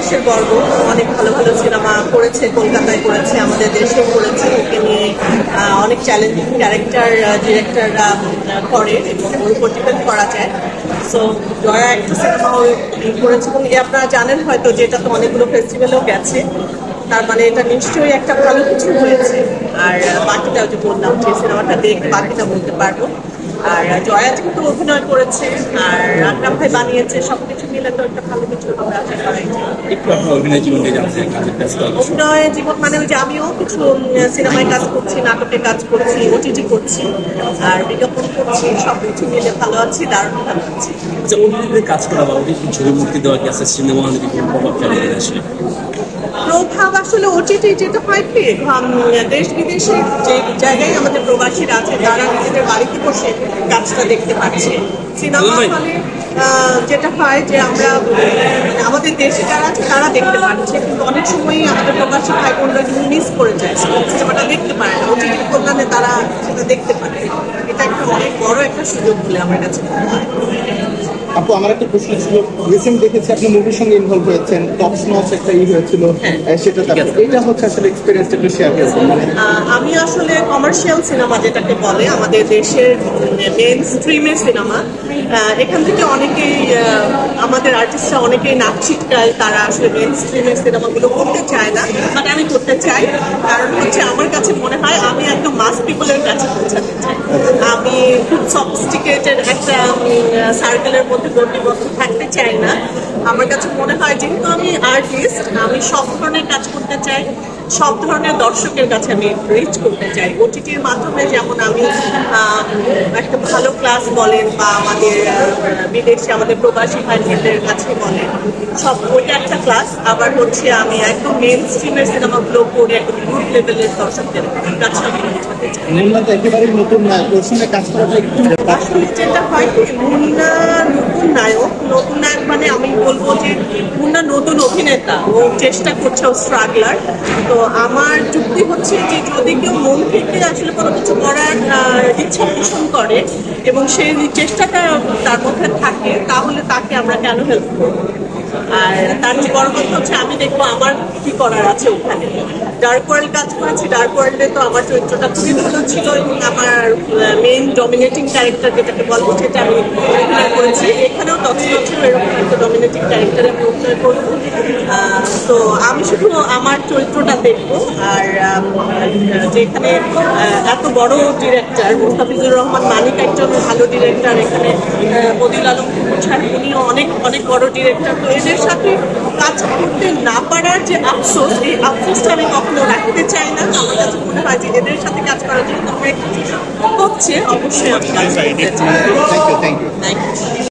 দেশের গর্ব, অনেক ভালো ভালো সিনেমা করেছে, কলকাতায় করেছে, আমাদের দেশেও করেছে। ওকে নিয়ে অনেক চ্যালেঞ্জিং ক্যারেক্টার ডিরেক্টররা করে এবং ওর উপর ডিপেন্ড করা যায়। সো জয়া একটা সিনেমা করেছে এবং আপনারা জানেন হয়তো যে এটা তো অনেকগুলো ফেস্টিভ্যালেও গেছে, তার মানে এটা নিশ্চয়ই একটা ভালো কিছু হয়েছে। আর বাকিটাও যে বললাম যে সিনেমাটা দেখে বাকিটা বলতে পারবো। আর জয়া যেহেতু অভিনয় করেছে আর আকরাম ভাই বানিয়েছে, সবকিছু মিলে তো একটা ভালো কিছু হবে আশা করাই যায়। অভিনয় জীবনে জানতে অভিনয় জীবন মানে ওই যে আমিও কিছু সিনেমায় কাজ করছি, নাটকে কাজ করছি, ওটিটি করছি আর বিজ্ঞাপন করছি, সবকিছু মিলে ভালো আছি, দারুণ ভালো আছি। অভিনেত্রীদের কাজ করা বা ওটিটি ছবি মুক্তি দেওয়া কি আছে সিনেমা হলে কোনো প্রভাব ফেলে আসলে? প্রভাব আসলে ওটিটি যেটা হয় কি, দেশ বিদেশে যে জায়গায় আমাদের প্রবাসীরা আছে তারা নিজেদের বাড়িতে বসে কাজটা দেখতে পাচ্ছে। সিনেমা হলে যেটা হয় যে আমরা আমাদের দেশে যারা আছে তারা দেখতে পাচ্ছে, কিন্তু অনেক সময়ই আমাদের প্রবাসী ভাই বোনরা মিস করে যায়, সিনেমাটা দেখতে পারে না। ওটিটির কল্যাণে তারা সেটা দেখতে পারে। এটা একটা অনেক বড় একটা সুযোগ বলে আমার কাছে মনে হয়। আপু, আমার একটা প্রশ্ন ছিল, রিসেন্ট দেখেছি আপনি মুভির সঙ্গে ইনভলভ হয়েছেন, টপ নচ একটা হয়েছিল, সেটা এটা হচ্ছে আসলে এক্সপেরিয়েন্সটা একটু শেয়ার করবেন। আমি আসলে কমার্শিয়াল সিনেমা যেটাকে বলে, আমাদের দেশের মেন স্ট্রিমের সিনেমা, এখান থেকে অনেকেই আমাদের আর্টিস্টরা অনেকেই নাচ ছিটকায়, তারা আসলে মেন স্ট্রিমের সিনেমাগুলো করতে চায় না, বাট আমি করতে চাই। কারণ হচ্ছে আমার কাছে মনে হয় আমি একদম মাস পিপলের কাছে পৌঁছাতে চাই। আমি খুব সফিস্টিকেটেড একটা সার্কেলের মধ্যে গণ্ডিবদ্ধ থাকতে চাই না। আমার কাছে মনে হয় যেহেতু আমি আর্টিস্ট, আমি সব ধরনের কাজ করতে চাই, সব ধরনের দর্শকের কাছে আমি রিচ করতে চাই। ওটিটির মাধ্যমে যেমন আমি একটা ভালো ক্লাস বলেন বা আমাদের বিদেশে আমাদের প্রবাসী ভাইদের কাছে বলেন, সব ওইটা একটা ক্লাস। আবার হচ্ছে আমি একদম মেন স্ট্রিমের সিনেমাগুলো করে একদম গ্রুপ লেভেলের দর্শকদের কাছে আমি পৌঁছাতে চাই। মুন্না একেবারেই নতুন প্রশ্নে কাজ করাটা একটু আসলে যেটা হয় কি, মুন্না নতুন নায়ক মানে আমি বলবো যে মুন্না নতুন অভিনেতা, ও চেষ্টা করছে, ও স্ট্রাগলার। তো আমার যুক্তি হচ্ছে যে যদি কেউ মন থেকে আসলে কোনো কিছু করার ইচ্ছা পোষণ করে এবং সেই চেষ্টাটা তার মধ্যে থাকে, তাহলে তাকে আমরা কেন হেল্প করবো। আর তার যে বড় কথা হচ্ছে আমি দেখবো আমার কি করার আছে ওখানে। ডার্ক ওয়ার্ল্ড কাজ করেছি, ডার্ক ওয়ার্ল্ডে তো আমার চরিত্রটা খুবই ভালো ছিল এবং আমার মেইন ডমিনেটিং ক্যারেক্টার যেটাকে বলবো সেটা আমি অভিনয় করেছি। এখানেও তছনছ এরকম একটা ডমিনেটিং ক্যারেক্টারে আমি অভিনয় করবো। তো আমি শুধু আমার চরিত্রটা দেখবো। আর যেখানে এত বড় ডিরেক্টর মুস্তাফিজুর রহমান মানিক একজন ভালো ডিরেক্টর, এখানে মদিউল আলম সাহেব উনিও অনেক অনেক বড় ডিরেক্টর। তো এদের সাথে কাজ করতে না পারার যে আফসোস, এই আফসোসটা আমি কখনো রাখতে চাই না। আমার কাছে মনে হয় যে এদের সাথে কাজ করার জন্য হচ্ছে অবশ্যই আমি কাজ করতে চাই। Thank you. Thank you.